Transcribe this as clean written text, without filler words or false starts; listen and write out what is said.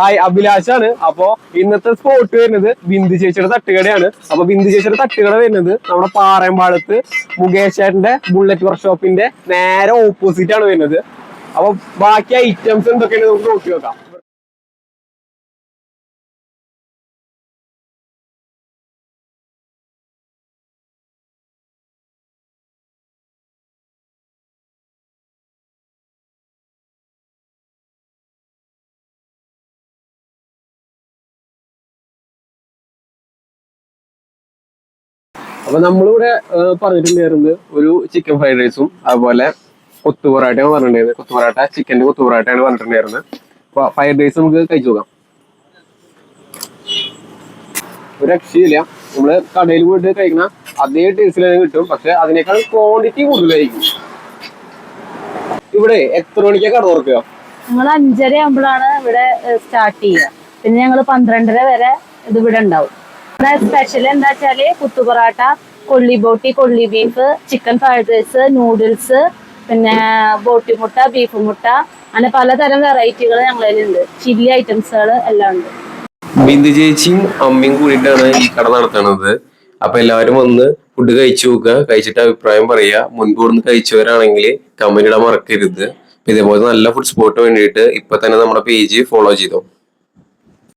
Hi, അഭിലാഷാണ്. അപ്പൊ ഇന്നത്തെ spot വരുന്നത് ബിന്ദു ചേച്ചിയുടെ തട്ടുകടയാണ്. അപ്പൊ ബിന്ദു ചേച്ചിയുടെ തട്ടുകട വരുന്നത് നമ്മുടെ പാറയമ്പാടത്ത് മുകേഷ് ചേട്ടന്റെ ബുള്ളറ്റ് വർക്ക്ഷോപ്പിന്റെ നേരെ ഓപ്പോസിറ്റ് ആണ് വരുന്നത്. അപ്പൊ ബാക്കി ഐറ്റംസ് എന്തൊക്കെയാണ് നമുക്ക് നോക്കി നോക്കാം. അപ്പൊ നമ്മളിവിടെ പറഞ്ഞിട്ടുണ്ടായിരുന്നത് ഒരു ചിക്കൻ ഫ്രൈഡ് റൈസും അതുപോലെ കൊത്തു പൊറാട്ടയാണ് പറഞ്ഞിട്ടുണ്ടായിരുന്നത്. കൊത്തു പൊറാട്ട, ചിക്കന്റെ കൊത്തു പൊറാട്ടയാണ് പറഞ്ഞിട്ടുണ്ടായിരുന്നത്. അപ്പൊ ഫ്രൈഡ് റൈസ് നമുക്ക് കഴിച്ചു നോക്കാം. ഒരു രക്ഷയില്ല, നമ്മള് കടയിൽ പോയിട്ട് കഴിക്കണ അതേ ടേസ്റ്റിൽ തന്നെ കിട്ടും, പക്ഷെ അതിനേക്കാൾ ക്വാണ്ടിറ്റി കൂടുതലായിരിക്കും. ഇവിടെ എത്ര മണിക്കാണ് കട തുറക്കുക? ഞങ്ങൾ 5:30 ആകുമ്പോഴാണ് ഇവിടെ സ്റ്റാർട്ട് ചെയ്യുക. പിന്നെ ഞങ്ങൾ 12:30 വരെ ഇത് ഇവിടെ ഉണ്ടാവും. ഇവിടെ സ്പെഷ്യൽ എന്താ വെച്ചാല് കുത്തുപൊറാട്ട, കൊള്ളി ബോട്ടി, കൊള്ളി beef, chicken fried rice, noodles, പിന്നെ ബോട്ടി മുട്ട, ബീഫ് മുട്ട, അങ്ങനെ പലതരം വെറൈറ്റികൾ ഞങ്ങളിലുണ്ട്. ചില്ലി ഐറ്റംസുകൾ എല്ലാം ഉണ്ട്. ബിന്ദു ചേച്ചിയും അമ്മയും കൂടിയിട്ടാണ് ഈ കട നടത്തുന്നത്. അപ്പൊ എല്ലാവരും വന്ന് ഫുഡ് കഴിച്ചു നോക്കുക, കഴിച്ചിട്ട് അഭിപ്രായം പറയുക. മുൻപ് ഇവിടുന്ന് കഴിച്ചവരാണെങ്കിൽ കമന്റ് ഇടാൻ മറക്കരുത്. ഇതേപോലെ നല്ല ഫുഡ് സ്പോട്ട് വേണ്ടിയിട്ട് ഇപ്പൊ തന്നെ നമ്മുടെ പേജ് ഫോളോ ചെയ്തോ.